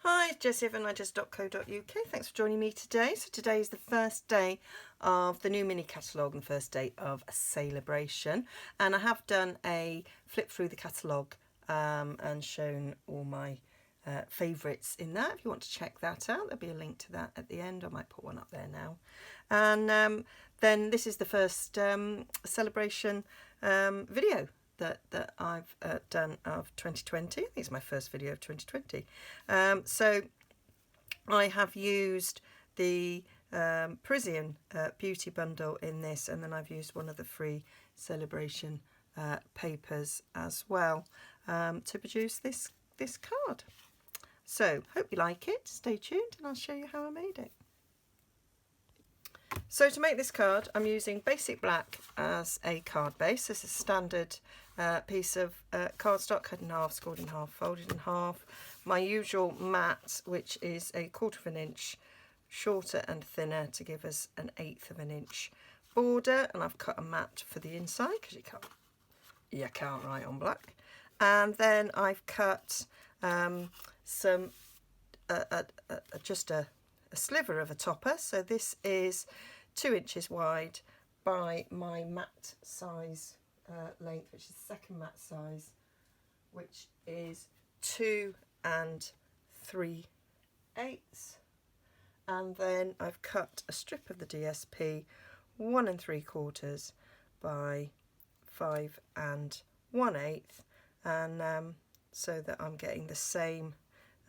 Hi, it's Jessie of Nigezza.co.uk. Thanks for joining me today. So today is the first day of the new mini catalogue and first day of a celebration. And I have done a flip through the catalogue and shown all my favourites in that. If you want to check that out, there'll be a link to that at the end. I might put one up there now. And then this is the first celebration video that I've done of 2020. I think it's my first video of 2020. So I have used the Parisian beauty bundle in this, and then I've used one of the free celebration papers as well to produce this card. So hope you like it. Stay tuned and I'll show you how I made it. So to make this card, I'm using basic black as a card base. This is a standard piece of cardstock, cut in half, scored in half, folded in half. My usual mat, which is 1/4 of an inch shorter and thinner to give us an 1/8 of an inch border. And I've cut a mat for the inside because you can't write on black. And then I've cut just a sliver of a topper. So this is 2 inches wide by my mat size length, which is second mat size, which is 2 3/8. And then I've cut a strip of the DSP 1 3/4 by 5 1/8, and so that I'm getting the same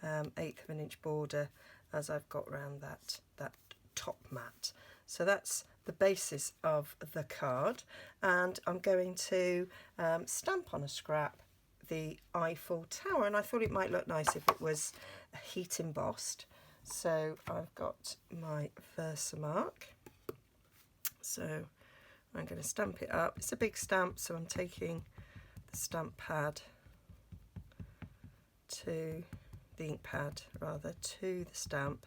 1/8 of an inch border as I've got around that top mat. So that's the basis of the card, and I'm going to stamp on a scrap the Eiffel Tower, and I thought it might look nice if it was heat embossed. So I've got my Versamark, so I'm going to stamp it up. It's a big stamp, so I'm taking the stamp pad to the ink pad rather to the stamp,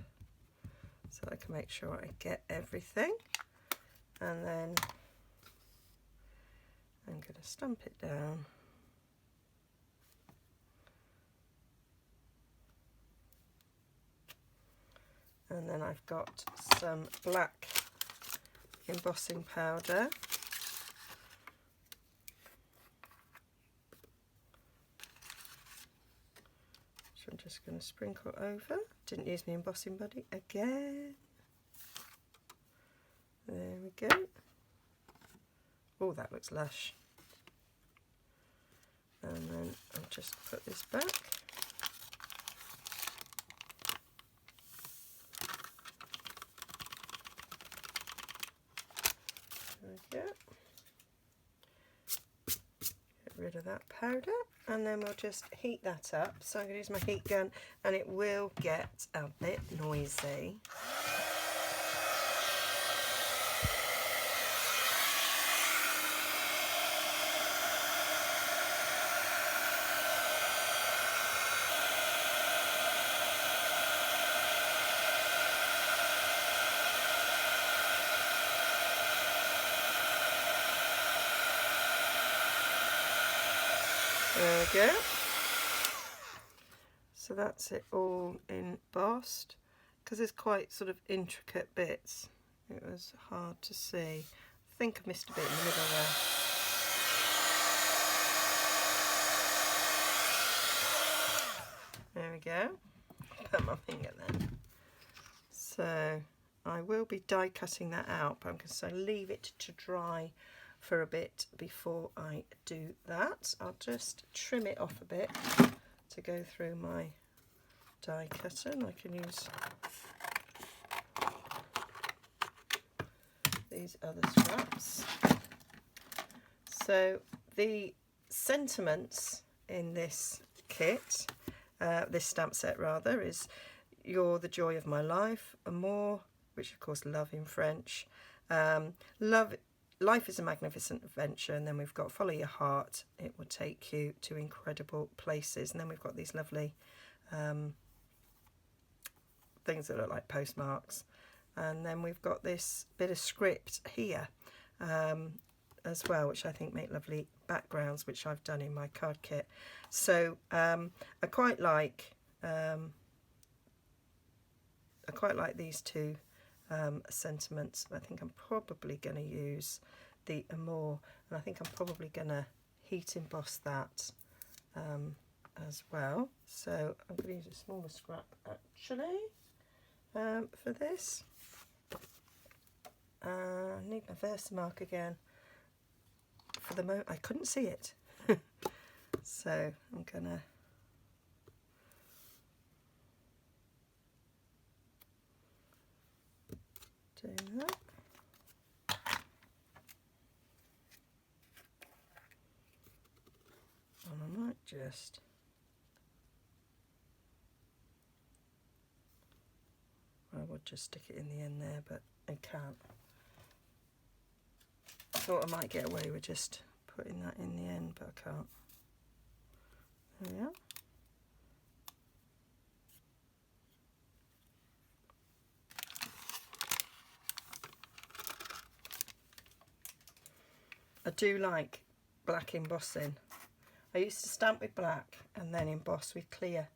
so I can make sure I get everything, and then I'm going to stamp it down. And then I've got some black embossing powder, which I'm just going to sprinkle over. Didn't use my embossing buddy again. There we go. Oh, that looks lush. And then I'll just put this back. There we go. Get rid of that powder, and then we'll just heat that up. So I'm going to use my heat gun, and it will get a bit noisy. There we go. So that's it all embossed. Because there's quite sort of intricate bits, it was hard to see. I think I missed a bit in the middle there. There we go. Put my finger then. So I will be die cutting that out, but I'm going to leave it to dry for a bit before I do that. I'll just trim it off a bit to go through my die cutter, and I can use these other scraps. So the sentiments in this kit, this stamp set rather, is "You're the joy of my life," "Amour," which of course love in French, "Life is a magnificent adventure," and then we've got "Follow your heart, it will take you to incredible places," and then we've got these lovely things that look like postmarks, and then we've got this bit of script here as well, which I think make lovely backgrounds, which I've done in my card kit. So I quite like I quite like these two sentiments. I think I'm probably going to use the Amour, and I think I'm probably going to heat emboss that as well. So I'm going to use a smaller scrap actually for this. I need my Versamark again. For the moment, I couldn't see it. So I'm going to do that. And I might just I would just stick it in the end there, but I can't. I thought I might get away with just putting that in the end, but I can't. There we are. I do like black embossing. I used to stamp with black and then emboss with clear.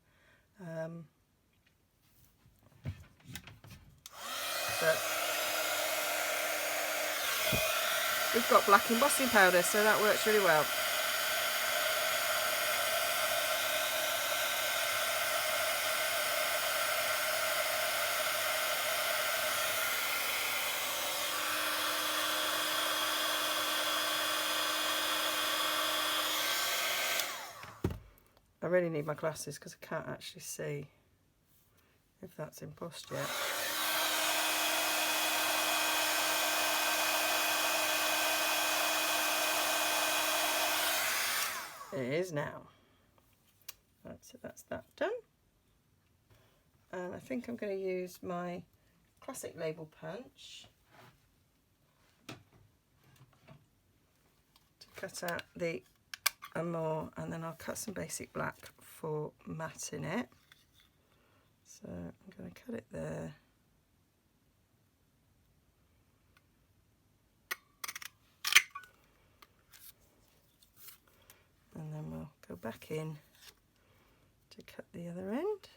But we've got black embossing powder, so that works really well. I really need my glasses because I can't actually see if that's embossed yet. It is now. So that's that done. And I think I'm going to use my classic label punch to cut out the Amour, and then I'll cut some basic black for matting it. So I'm going to cut it there. And then we'll go back in to cut the other end.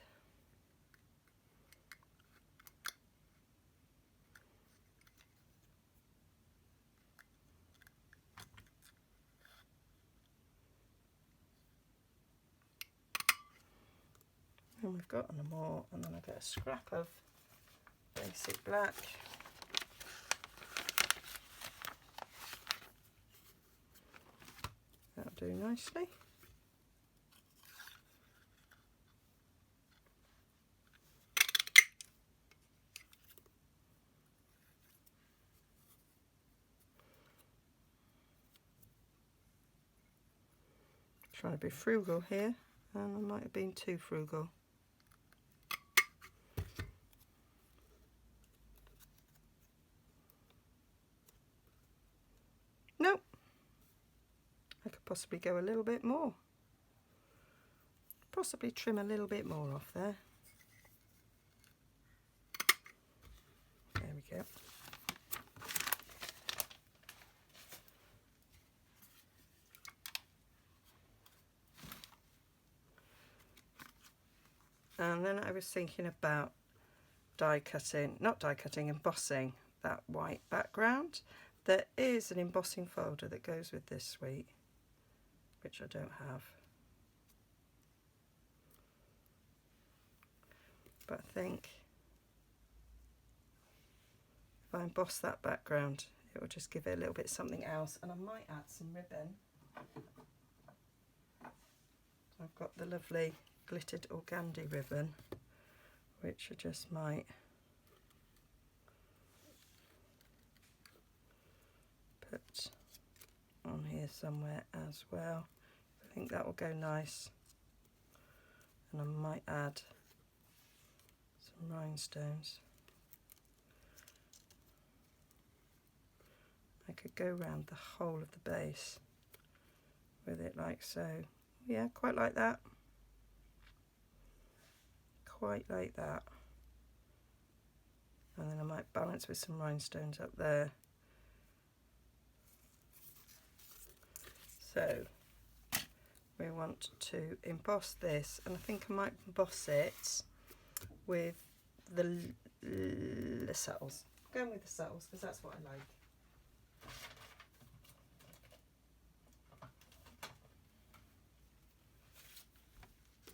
And we've got an Amour, and then I get a scrap of basic black. That'll do nicely. Trying to be frugal here, and I might have been too frugal. Nope. I could possibly go a little bit more. Possibly trim a little bit more off there. There we go. And then I was thinking about embossing that white background. There is an embossing folder that goes with this suite, which I don't have. But I think if I emboss that background, it will just give it a little bit something else. And I might add some ribbon. I've got the lovely glittered organdy ribbon, which I just might put on here somewhere as well. I think that will go nice. And I might add some rhinestones. I could go around the whole of the base with it like so. Yeah, quite like that. Quite like that. And then I might balance with some rhinestones up there. So we want to emboss this, and I think I might emboss it with the the subtles. I'm going with the subtles because that's what I like.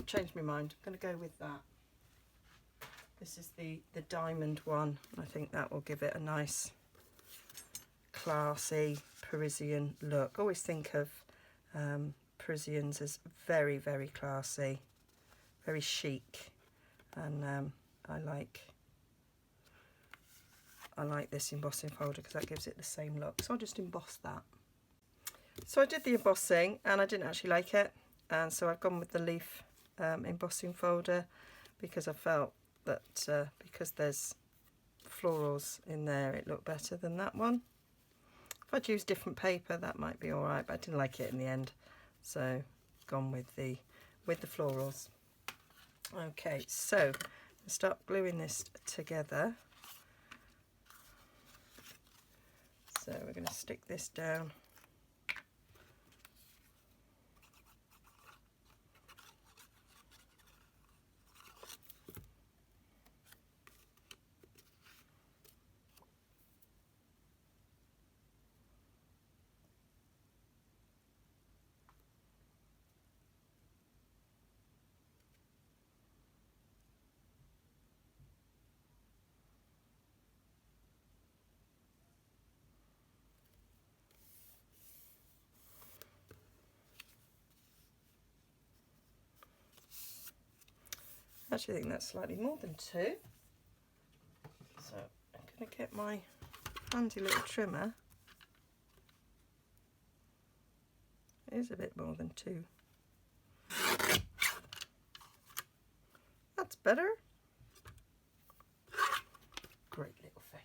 Changed my mind. I'm going to go with that. This is the diamond one. I think that will give it a nice classy Parisian look. Always think of Parisians as very, very classy, very chic, and I like this embossing folder because that gives it the same look. So I'll just emboss that. So I did the embossing and I didn't actually like it, and so I've gone with the leaf embossing folder because I felt that because there's florals in there, it looked better than that one. If I'd used different paper, that might be all right, but I didn't like it in the end, so gone with the florals. Okay, so start gluing this together. So we're going to stick this down. I actually think that's slightly more than 2. So I'm going to get my handy little trimmer. It is a bit more than 2. That's better. Great little thing.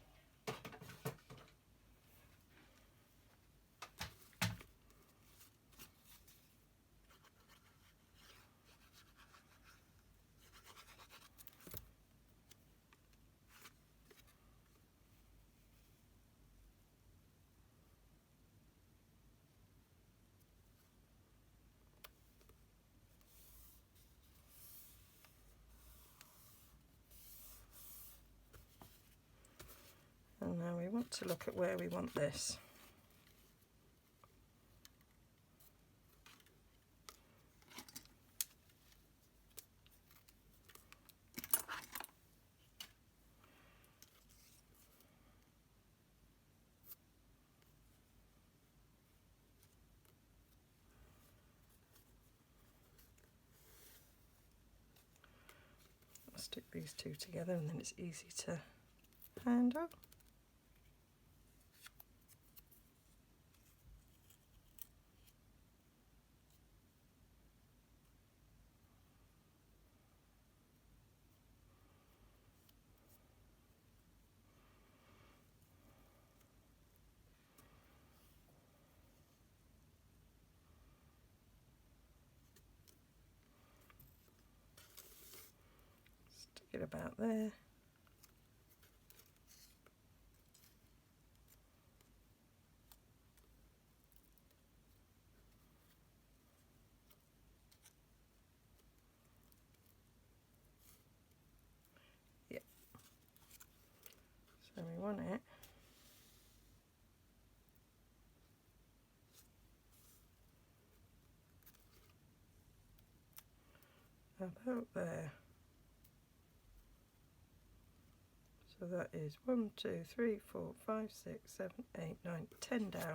And now we want to look at where we want this. I'll stick these two together and then it's easy to handle. Stick it about there. Yep. So we want it about there. So that is 1, 2, 3, 4, 5, 6, 7, 8, 9, 10 down. 1, 2, 3, 4, 5, 6, 7,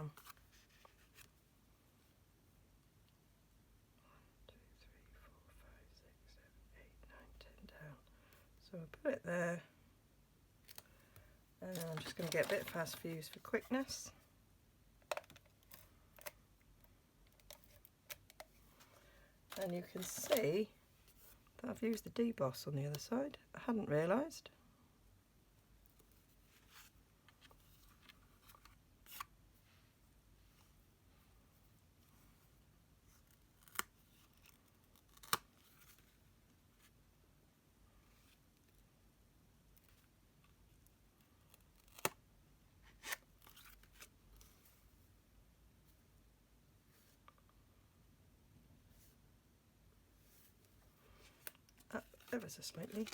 8, 9, 10 down. So I'll put it there. And then I'm just going to get a bit of fast fuse for quickness. And you can see that I've used the deboss on the other side. I hadn't realised. Ever so slightly.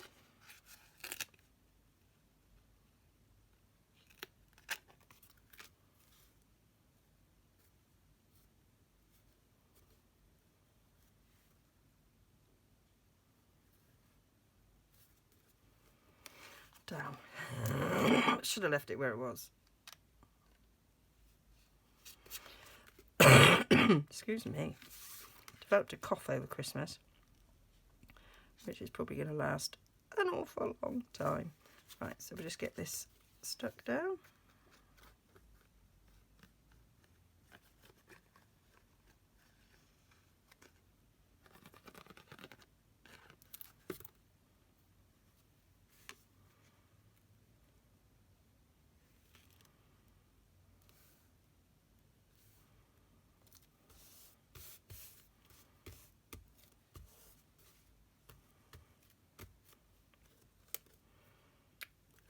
down. Should have left it where it was. Excuse me. Developed a cough over Christmas, which is probably going to last an awful long time. Right, so we'll just get this stuck down.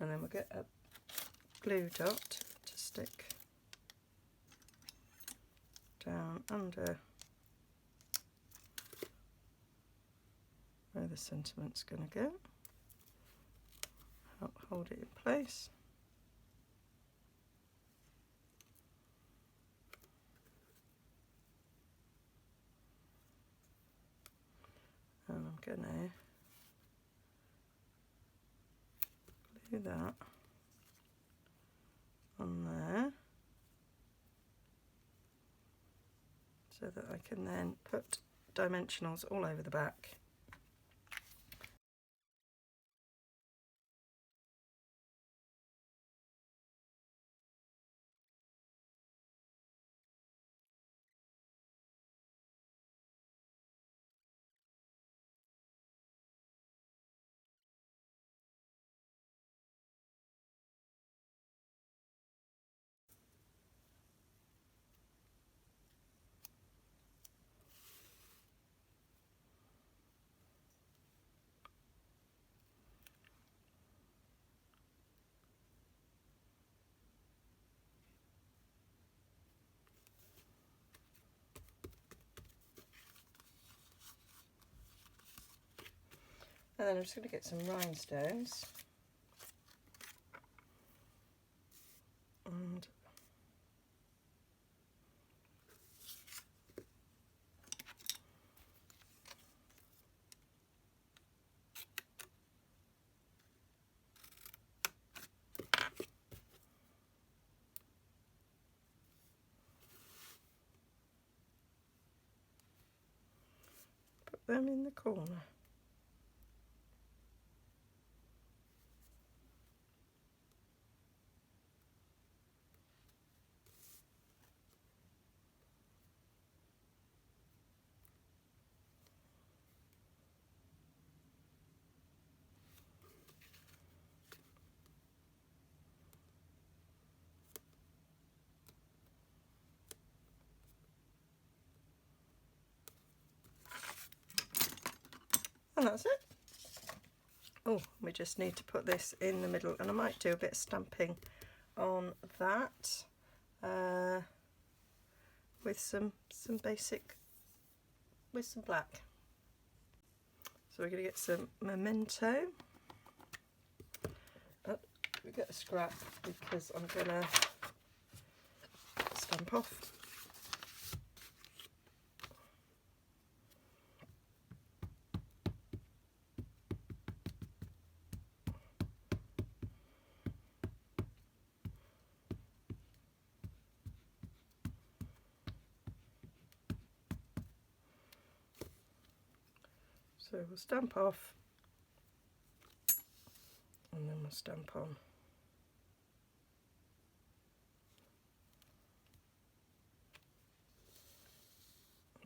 And then we'll get a glue dot to stick down under where the sentiment's going to go. Help hold it in place. And I'm going to glue that on there so that I can then put dimensionals all over the back. And then I'm just going to get some rhinestones and put them in the corner. And that's it. Oh, we just need to put this in the middle, and I might do a bit of stamping on that with some black. So we're going to get some memento. Oh, we get a scrap because I'm going to stamp off. So we'll stamp off and then we'll stamp on.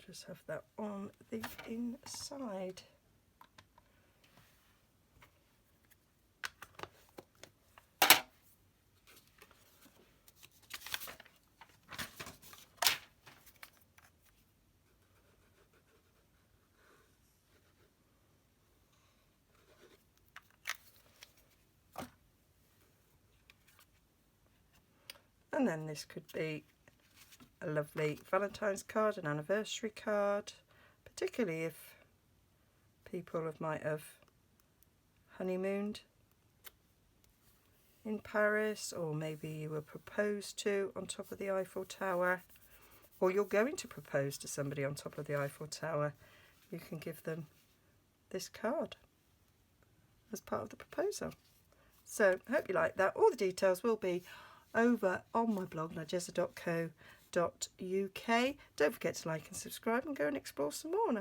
Just have that on the inside. And then this could be a lovely Valentine's card, an anniversary card, particularly if people might have honeymooned in Paris, or maybe you were proposed to on top of the Eiffel Tower, or you're going to propose to somebody on top of the Eiffel Tower. You can give them this card as part of the proposal. So I hope you like that. All the details will be over on my blog, nigezza.co.uk. Don't forget to like and subscribe and go and explore some more. And I